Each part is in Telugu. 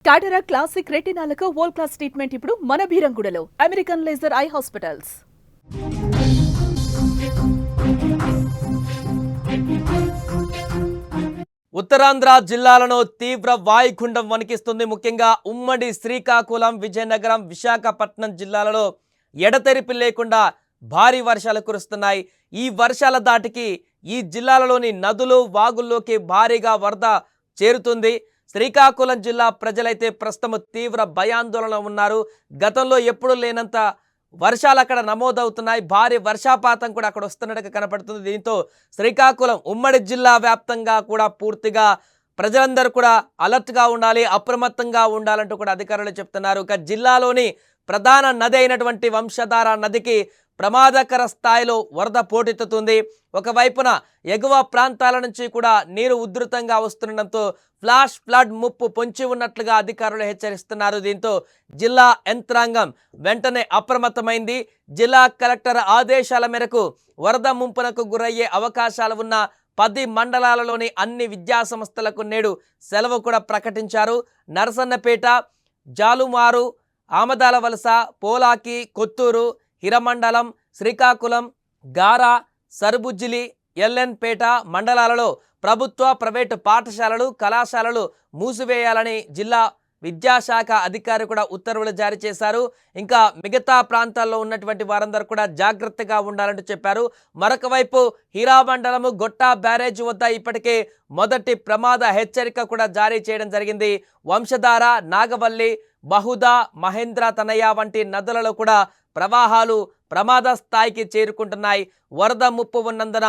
టాటరా క్లాసిక్ రెటినాలకు వరల్డ్ క్లాస్ ట్రీట్మెంట్ ఇప్పుడు మన భీరంగూడలో American laser eye hospitals. Uttarandhra జిల్లాలను తీవ్ర వాయుగుండం వణికిస్తుంది. ముఖ్యంగా ఉమ్మడి శ్రీకాకుళం, విజయనగరం, విశాఖపట్నం జిల్లాలలో ఎడతెరిపి లేకుండా భారీ వర్షాలు కురుస్తున్నాయి. ఈ వర్షాల దాటికి ఈ జిల్లాలలోని నదులు, వాగుల్లోకి భారీగా వరద చేరుతుంది. శ్రీకాకుళం జిల్లా ప్రజలైతే ప్రస్తుతం తీవ్ర భయాందోళన ఉన్నారు. గతంలో ఎప్పుడు లేనంత వర్షాలు అక్కడ నమోదవుతున్నాయి. భారీ వర్షాపాతం కూడా అక్కడ వస్తున్నట్టుగా కనపడుతుంది. దీంతో శ్రీకాకుళం ఉమ్మడి జిల్లా వ్యాప్తంగా కూడా పూర్తిగా ప్రజలందరూ కూడా అలర్ట్గా ఉండాలి, అప్రమత్తంగా ఉండాలంటూ కూడా అధికారులు చెప్తున్నారు. ఇక జిల్లాలోని ప్రధాన నది అయినటువంటి వంశధార నదికి ప్రమాదకర స్థాయిలో వరద పోటెత్తుతుంది. ఒకవైపున ఎగువ ప్రాంతాల నుంచి కూడా నీరు ఉధృతంగా వస్తుండడంతో ఫ్లాష్ ఫ్లడ్ ముప్పు పొంచి ఉన్నట్లుగా అధికారులు హెచ్చరిస్తున్నారు. దీంతో జిల్లా యంత్రాంగం వెంటనే అప్రమత్తమైంది. జిల్లా కలెక్టర్ ఆదేశాల మేరకు వరద ముంపునకు గురయ్యే అవకాశాలు ఉన్న 10 మండలాలలోని అన్ని విద్యాసంస్థలకు నేడు సెలవు కూడా ప్రకటించారు. నరసన్నపేట, జాలుమారు, ఆమదాల వలస, పోలాకి, కొత్తూరు, హిరమండలం, శ్రీకాకుళం, గారా, సరుబుజ్జిలి, ఎల్ఎన్పేట మండలాలలో ప్రభుత్వ, ప్రైవేటు పాఠశాలలు, కళాశాలలు మూసివేయాలని జిల్లా విద్యాశాఖ అధికారి కూడా ఉత్తర్వులు జారీ చేశారు. ఇంకా మిగతా ప్రాంతాల్లో ఉన్నటువంటి వారందరూ కూడా జాగ్రత్తగా ఉండాలంటూ చెప్పారు. మరొక వైపు హీరా మండలము గొట్టా బ్యారేజ్ వద్ద ఇప్పటికే మొదటి ప్రమాద హెచ్చరిక కూడా జారీ చేయడం జరిగింది. వంశధార, నాగవల్లి, బహుదా, మహేంద్ర తనయ వంటి నదులలో కూడా ప్రవాహాలు ప్రమాద స్థాయికి చేరుకుంటున్నాయి. వరద ముప్పు ఉన్నందున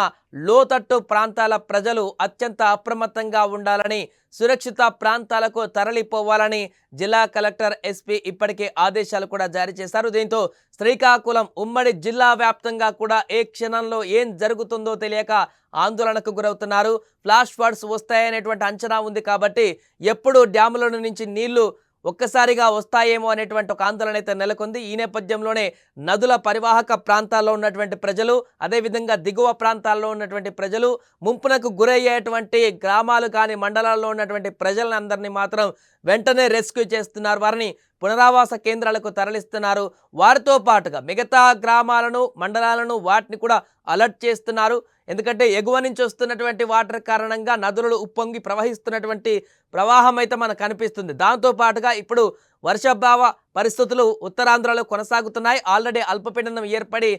లోతట్టు ప్రాంతాల ప్రజలు అత్యంత అప్రమత్తంగా ఉండాలని, సురక్షిత ప్రాంతాలకు తరలిపోవాలని జిల్లా కలెక్టర్, ఎస్పీ ఇప్పటికే ఆదేశాలు కూడా జారీ చేశారు. దీంతో శ్రీకాకుళం ఉమ్మడి జిల్లా వ్యాప్తంగా కూడా ఏ క్షణంలో ఏం జరుగుతుందో తెలియక ఆందోళనకు గురవుతున్నారు. ఫ్లాష్ ఫ్లడ్స్ వస్తాయనేటువంటి అంచనా ఉంది కాబట్టి ఎప్పుడు డ్యాముల నుంచి నీళ్లు ఒక్కసారిగా వస్తాయేమో అనేటువంటి ఒక ఆందోళన అయితే నెలకొంది. ఈ నేపథ్యంలోనే నదుల పరివాహక ప్రాంతాల్లో ఉన్నటువంటి ప్రజలు, అదేవిధంగా దిగువ ప్రాంతాల్లో ఉన్నటువంటి ప్రజలు, ముంపునకు గురయ్యేటువంటి గ్రామాలు కానీ మండలాల్లో ఉన్నటువంటి ప్రజలను అందరినీ మాత్రం వెంటనే రెస్క్యూ చేస్తున్నారు. వారిని పునరావాస కేంద్రాలకు తరలిస్తున్నారు. వారితో పాటుగా మిగతా గ్రామాలను, మండలాలను వాటిని కూడా అలర్ట్ చేస్తున్నారు. ఎందుకంటే ఎగువ నుంచి వస్తున్నటువంటి వాటర్ కారణంగా నదులు ఉప్పొంగి ప్రవహిస్తున్నటువంటి ప్రవాహం అయితే మనకు కనిపిస్తుంది. దాంతోపాటుగా ఇప్పుడు వర్షాభావ పరిస్థితులు ఉత్తరాంధ్రలో కొనసాగుతున్నాయి. ఆల్రెడీ అల్పపీడనం ఏర్పడి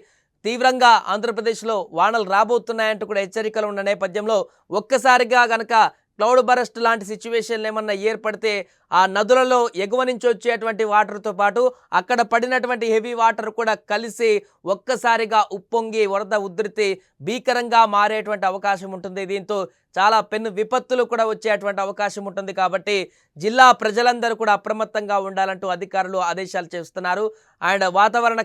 తీవ్రంగా ఆంధ్రప్రదేశ్లో వానలు రాబోతున్నాయంటూ కూడా హెచ్చరికలు ఉన్న నేపథ్యంలో ఒక్కసారిగా గనక క్లౌడ్ బరస్ట్ లాంటి సిచ్యువేషన్లు ఏమన్నా ఏర్పడితే ఆ నదులలో ఎగువ నుంచి వచ్చేటువంటి వాటర్తో పాటు అక్కడ పడినటువంటి హెవీ వాటర్ కూడా కలిసి ఒక్కసారిగా ఉప్పొంగి వరద ఉధృతి భీకరంగా మారేటువంటి అవకాశం ఉంటుంది. దీంతో చాలా పెను విపత్తులు కూడా వచ్చేటువంటి అవకాశం ఉంటుంది. కాబట్టి జిల్లా ప్రజలందరూ కూడా అప్రమత్తంగా ఉండాలంటూ అధికారులు ఆదేశాలు చేస్తున్నారు. అండ్ వాతావరణ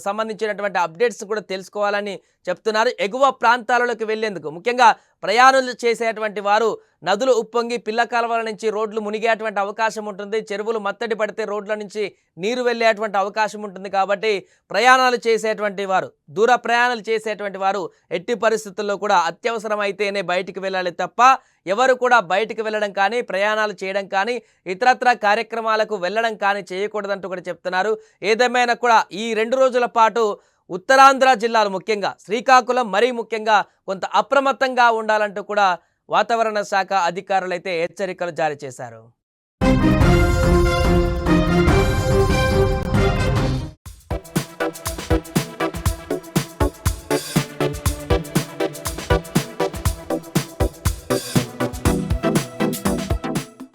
సంబంధించినటువంటి అప్డేట్స్ కూడా తెలుసుకోవాలని చెప్తున్నారు. ఎగువ ప్రాంతాలలోకి వెళ్లేందుకు ముఖ్యంగా ప్రయాణాలు చేసేటువంటి వారు నదులు ఉప్పొంగి పిల్ల కాలువల నుంచి రోడ్లు మునిగేటువంటి అవకాశం ఉంటుంది. చెరువులు మత్తడి పడితే రోడ్ల నుంచి నీరు వెళ్ళేటువంటి అవకాశం ఉంటుంది. కాబట్టి ప్రయాణాలు చేసేటువంటి వారు, దూర ప్రయాణాలు చేసేటువంటి వారు ఎట్టి పరిస్థితుల్లో కూడా అత్యవసరం అయితేనే బయటికి వెళ్ళాలి తప్ప ఎవరు కూడా బయటికి వెళ్ళడం కానీ, ప్రయాణాలు చేయడం కానీ, ఇతరత్ర కార్యక్రమాలకు వెళ్ళడం కానీ చేయకూడదంటూ కూడా చెప్తున్నారు. ఏదేమైనా కూడా ఈ 2 రోజుల పాటు ఉత్తరాంధ్ర జిల్లాలు ముఖ్యంగా శ్రీకాకుళం మరీ ముఖ్యంగా కొంత అప్రమత్తంగా ఉండాలంటూ కూడా వాతావరణ శాఖ అధికారులు అయితే హెచ్చరికలు జారీ చేశారు.